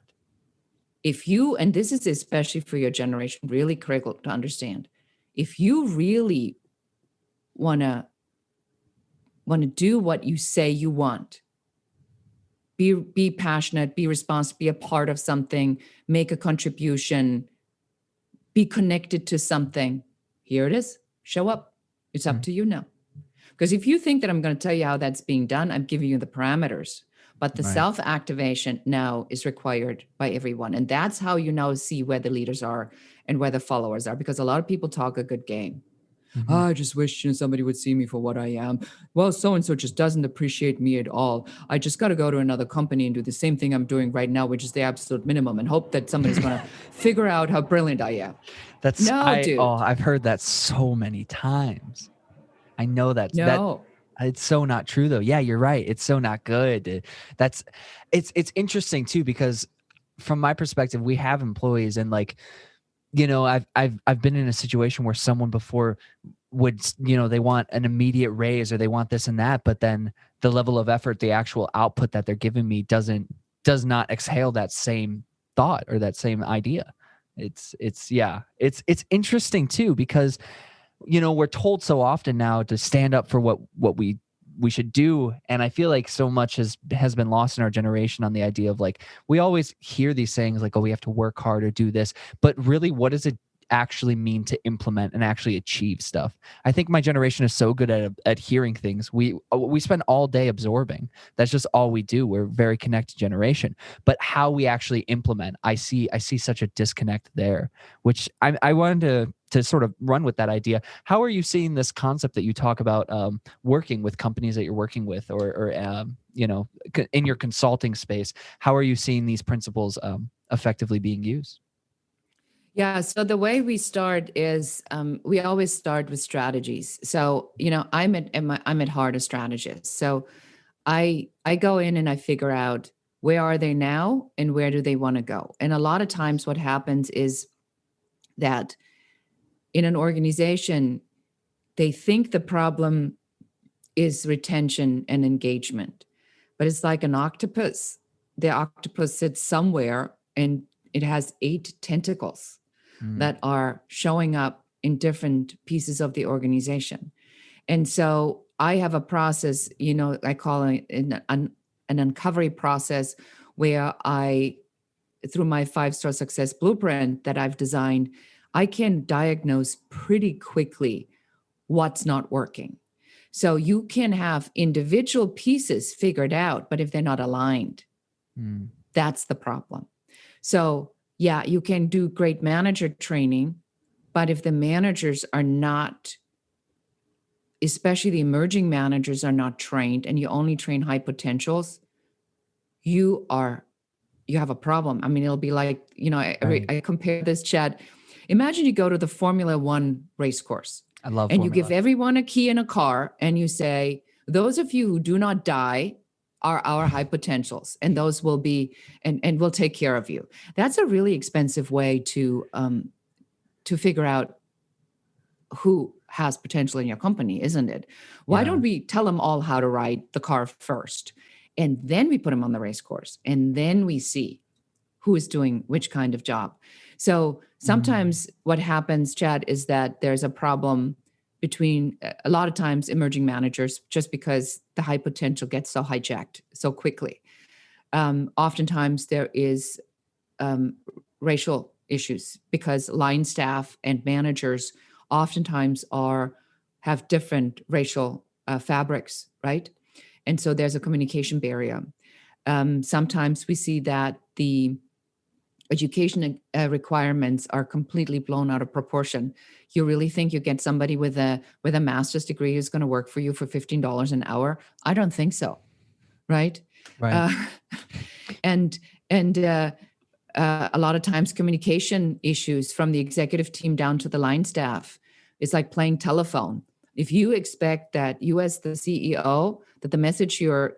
and this is especially for your generation, really critical to understand, if you really want to do what you say you want, be passionate, be responsible, be a part of something, make a contribution, be connected to something, here it is, show up. It's up to you now. Because if you think that I'm going to tell you how that's being done, I'm giving you the parameters. But the self-activation now is required by everyone. And that's how you now see where the leaders are and where the followers are. Because a lot of people talk a good game. I just wish somebody would see me for what I am. Well, so-and-so just doesn't appreciate me at all. I just got to go to another company and do the same thing I'm doing right now, which is the absolute minimum, and hope that somebody's going to figure out how brilliant I am. Dude. I've heard that so many times. I know that. No. It's so not true though. Yeah, you're right. It's so not good. That's it's interesting too, because from my perspective, we have employees, and like, I've been in a situation where someone before would, they want an immediate raise or they want this and that, but then the level of effort, the actual output that they're giving me does not exhale that same thought or that same idea. It's interesting too, because we're told so often now to stand up for what we should do, and I feel like so much has been lost in our generation on the idea of, like, we always hear these sayings like, oh, we have to work hard or do this, but really, what does it actually mean to implement and actually achieve stuff? I think my generation is so good at hearing things. We spend all day absorbing. That's just all we do. We're a very connected generation, but how we actually implement, I see such a disconnect there, which I wanted to sort of run with that idea. How are you seeing this concept that you talk about, working with companies that you're working with, or in your consulting space? How are you seeing these principles effectively being used? Yeah. So the way we start is we always start with strategies. So I'm at heart a strategist. So I go in and I figure out where are they now and where do they want to go. And a lot of times, what happens is that in an organization, they think the problem is retention and engagement, but it's like an octopus. The octopus sits somewhere and it has 8 tentacles Mm, that are showing up in different pieces of the organization. And so I have a process, I call it an uncovery process, where through my 5-star success blueprint that I've designed, I can diagnose pretty quickly what's not working. So you can have individual pieces figured out, but if they're not aligned, mm, that's the problem. So, yeah, you can do great manager training, but if the managers are not, especially the emerging managers, are not trained, and you only train high potentials, you are you have a problem. I mean, it'll be like, right. I compare this, Chad. Imagine you go to the Formula One race course I love and you give formula. everyone a key in a car and you say, those of you who do not die are our high potentials, and those will be, and we'll take care of you. That's a really expensive way to figure out who has potential in your company, isn't it? Why Yeah. don't we tell them all how to ride the car first? And then we put them on the race course. And then we see who is doing which kind of job. So Mm, sometimes what happens, Chad, is that there's a problem between a lot of times emerging managers, just because the high potential gets so hijacked so quickly. Oftentimes there is um, racial issues because line staff and managers oftentimes have different racial fabrics, right? And so there's a communication barrier. Sometimes we see that the education requirements are completely blown out of proportion. You really think you get somebody with a master's degree who's going to work for you for $15 an hour? I don't think so, right? right. Uh, and and a lot of times communication issues from the executive team down to the line staff. It's like playing telephone. If you expect that you, as the CEO, that the message you're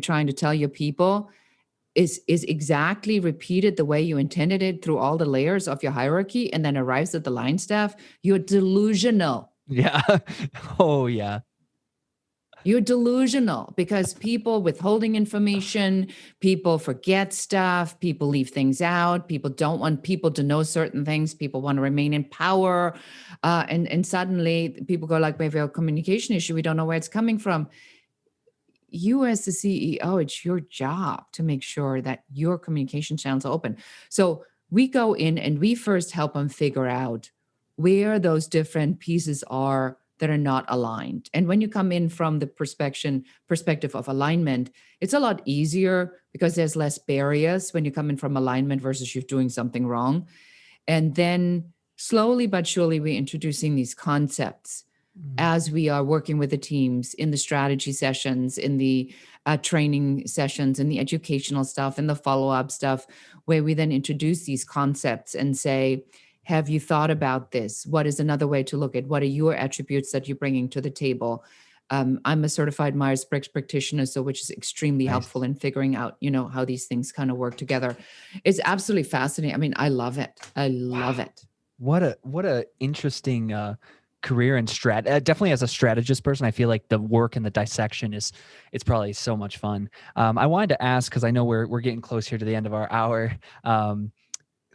trying to tell your people is exactly repeated the way you intended it through all the layers of your hierarchy and then arrives at the line staff, you're delusional. Yeah. Oh, yeah. You're delusional because people withholding information, people forget stuff, people leave things out, people don't want people to know certain things, people want to remain in power. And suddenly people go like, we have a communication issue, we don't know where it's coming from. You, as the CEO, it's your job to make sure that your communication channels are open. So we go in and we first help them figure out where those different pieces are that are not aligned. And when you come in from the perspective of alignment, it's a lot easier because there's less barriers when you come in from alignment versus you're doing something wrong. And then slowly but surely, we're introducing these concepts Mm, as we are working with the teams in the strategy sessions, in the training sessions, in the educational stuff, in the follow up stuff, where we then introduce these concepts and say, have you thought about this? What is another way to look at what are your attributes that you're bringing to the table? I'm a certified Myers-Briggs practitioner, so which is extremely helpful Nice. in figuring out, how these things kind of work together. It's absolutely fascinating. I mean, I love it. I love Wow. it. What a interesting career and definitely as a strategist person, I feel like the work and the dissection it's probably so much fun. I wanted to ask, because I know we're getting close here to the end of our hour.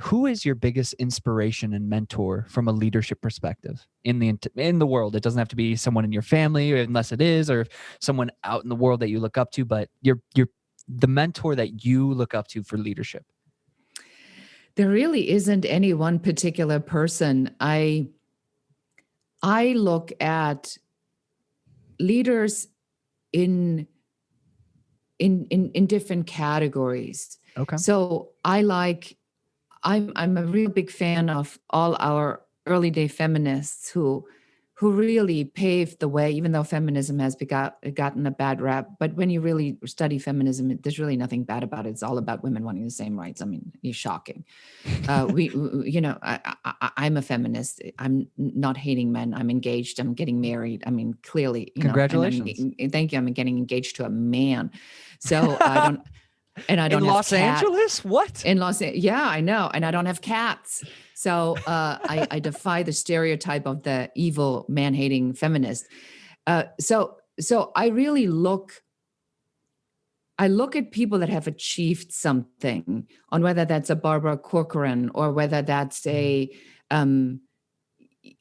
Who is your biggest inspiration and mentor from a leadership perspective in the world? It doesn't have to be someone in your family, unless it is, or someone out in the world that you look up to, but you're the mentor that you look up to for leadership. There really isn't any one particular person. I look at leaders in in different categories. Okay. So I'm a real big fan of all our early day feminists who really paved the way, even though feminism has gotten a bad rap. But when you really study feminism, there's really nothing bad about it. It's all about women wanting the same rights. I mean, it's shocking. I'm a feminist. I'm not hating men. I'm engaged. I'm getting married. I mean, clearly, Congratulations. thank you. I'm getting engaged to a man. So I don't, and I In don't have Los Angeles? What? in Los Angeles. Yeah, I know. And I don't have cats. So I defy the stereotype of the evil man-hating feminist. So I really I look at people that have achieved something, on whether that's a Barbara Corcoran or whether that's um,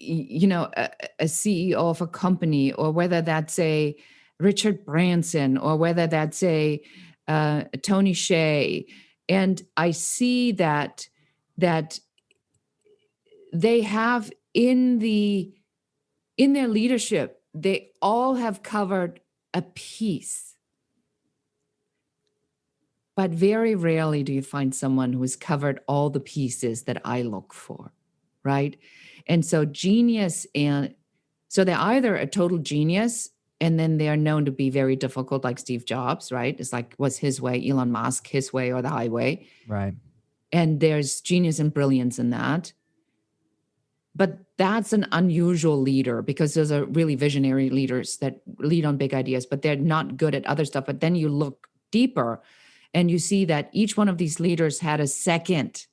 a CEO of a company, or whether that's a Richard Branson, or whether that's a Tony Hsieh. And I see that they have in their leadership, they all have covered a piece. But very rarely do you find someone who has covered all the pieces that I look for, right? And so so they're either a total genius, and then they are known to be very difficult, like Steve Jobs, right? It's like, was his way, Elon Musk, his way or the highway. Right. And there's genius and brilliance in that. But that's an unusual leader, because those are really visionary leaders that lead on big ideas, but they're not good at other stuff. But then you look deeper and you see that each one of these leaders had a second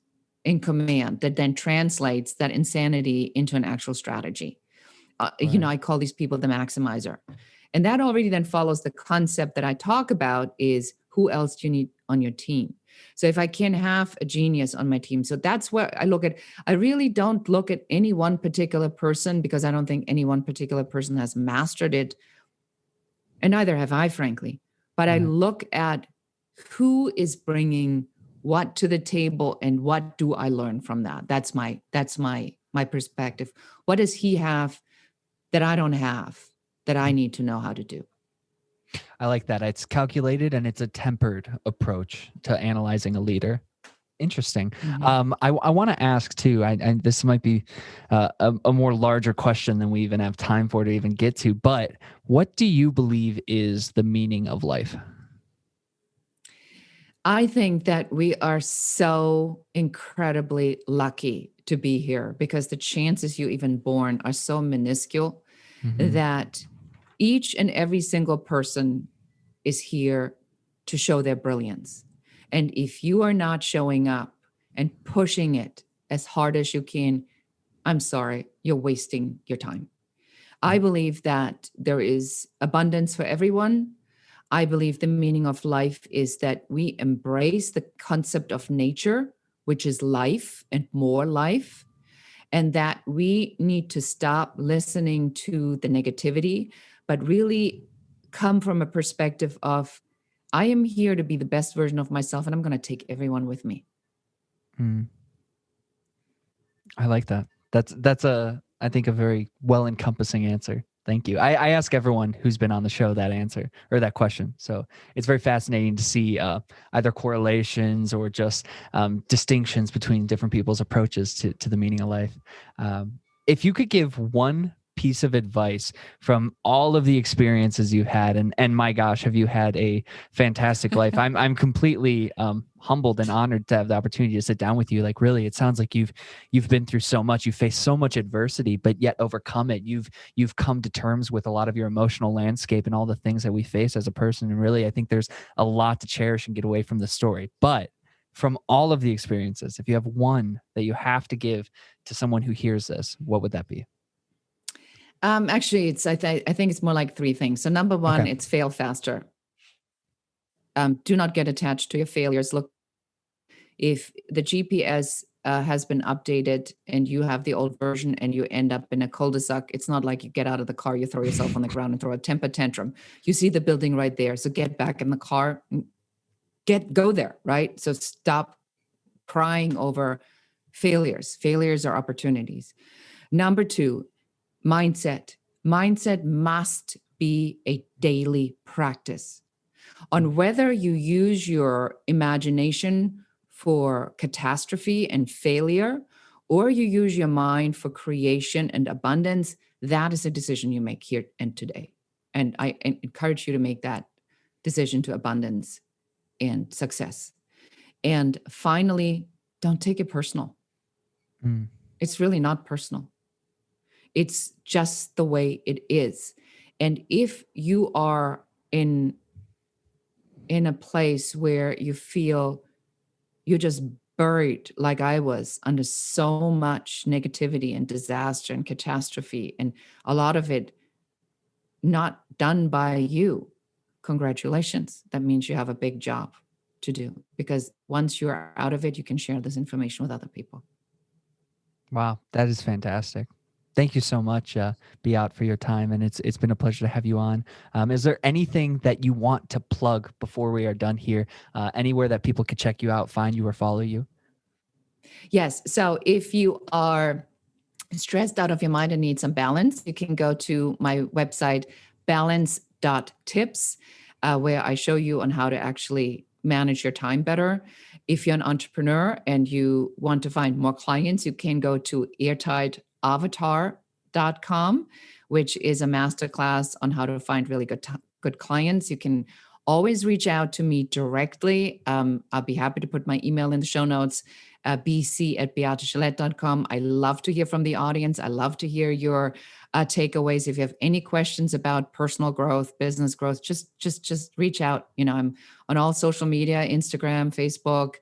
in command that then translates that insanity into an actual strategy. Right. I call these people the maximizer. And that already then follows the concept that I talk about is, who else do you need on your team? So if I can have a genius on my team, so that's where I look at. I really don't look at any one particular person, because I don't think any one particular person has mastered it. And neither have I, frankly. But I look at who is bringing what to the table and what do I learn from that. That's my perspective. What does he have that I don't have, that I need to know how to do? I like that. It's calculated and it's a tempered approach to analyzing a leader. Interesting. Mm-hmm. I want to ask too, and this might be a more larger question than we even have time for to even get to, but what do you believe is the meaning of life? I think that we are so incredibly lucky to be here, because the chances you even born are so minuscule that each and every single person is here to show their brilliance. And if you are not showing up and pushing it as hard as you can, I'm sorry, you're wasting your time. I believe that there is abundance for everyone. I believe the meaning of life is that we embrace the concept of nature, which is life and more life, and that we need to stop listening to the negativity, but really come from a perspective of, I am here to be the best version of myself, and I'm going to take everyone with me. I like that. That's I think a very well encompassing answer. Thank you. I ask everyone who's been on the show that answer or that question. So it's very fascinating to see either correlations or just distinctions between different people's approaches to the meaning of life. If you could give one piece of advice from all of the experiences you had, and my gosh, have you had a fantastic life. I'm completely humbled and honored to have the opportunity to sit down with you. Like, really, it sounds like you've been through so much, you've faced so much adversity, but yet overcome it. You've come to terms with a lot of your emotional landscape and all the things that we face as a person. And really, I think there's a lot to cherish and get away from the story. But from all of the experiences, if you have one that you have to give to someone who hears this, what would that be? Actually, I think it's more like three things. So number one, Okay. it's fail faster. Do not get attached to your failures. Look, if the GPS has been updated and you have the old version and you end up in a cul-de-sac, it's not like you get out of the car, you throw yourself on the ground and throw a temper tantrum. You see the building right there. So get back in the car, go there, right? So stop crying over failures. Failures are opportunities. Number two, mindset. Mindset must be a daily practice on whether you use your imagination for catastrophe and failure, or you use your mind for creation and abundance. That is a decision you make here and today. And I encourage you to make that decision to abundance and success. And finally, don't take it personal. Mm. It's really not personal. It's just the way it is. And if you are in a place where you feel you're just buried, like I was, under so much negativity and disaster and catastrophe, and a lot of it not done by you, congratulations. That means you have a big job to do, because once you're out of it, you can share this information with other people. Wow, that is fantastic. Thank you so much, Beate, for your time, and it's been a pleasure to have you on. Is there anything that you want to plug before we are done here? Anywhere that people could check you out, find you, or follow you? Yes. So if you are stressed out of your mind and need some balance, you can go to my website, balance.tips, where I show you on how to actually manage your time better. If you're an entrepreneur and you want to find more clients, you can go to airtightavatar.com, which is a masterclass on how to find really good clients. You can always reach out to me directly. I'll be happy to put my email in the show notes, bc@beatechelette.com. I love to hear from the audience. I love to hear your takeaways. If you have any questions about personal growth, business growth, just reach out. I'm on all social media, Instagram, Facebook.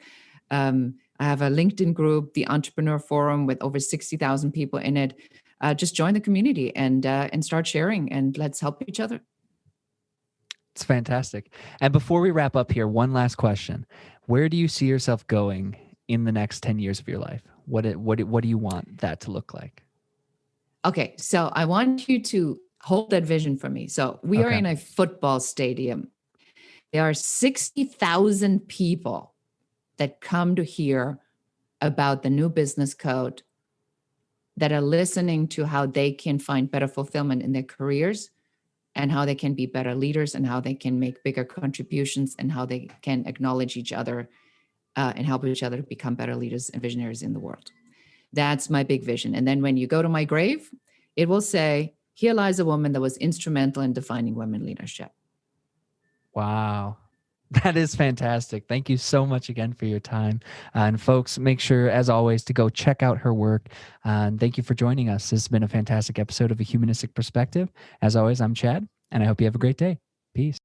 I have a LinkedIn group, the Entrepreneur Forum, with over 60,000 people in it. Just join the community and start sharing, and let's help each other. It's fantastic. And before we wrap up here, one last question. Where do you see yourself going in the next 10 years of your life? What do you want that to look like? Okay, so I want you to hold that vision for me. So we are in a football stadium. There are 60,000 people that come to hear about the new business code, that are listening to how they can find better fulfillment in their careers, and how they can be better leaders, and how they can make bigger contributions, and how they can acknowledge each other and help each other to become better leaders and visionaries in the world. That's my big vision. And then when you go to my grave, it will say, "Here lies a woman that was instrumental in defining women leadership." Wow. That is fantastic. Thank you so much again for your time. And folks, make sure, as always, to go check out her work. And thank you for joining us. This has been a fantastic episode of A Humanistic Perspective. As always, I'm Chad, and I hope you have a great day. Peace.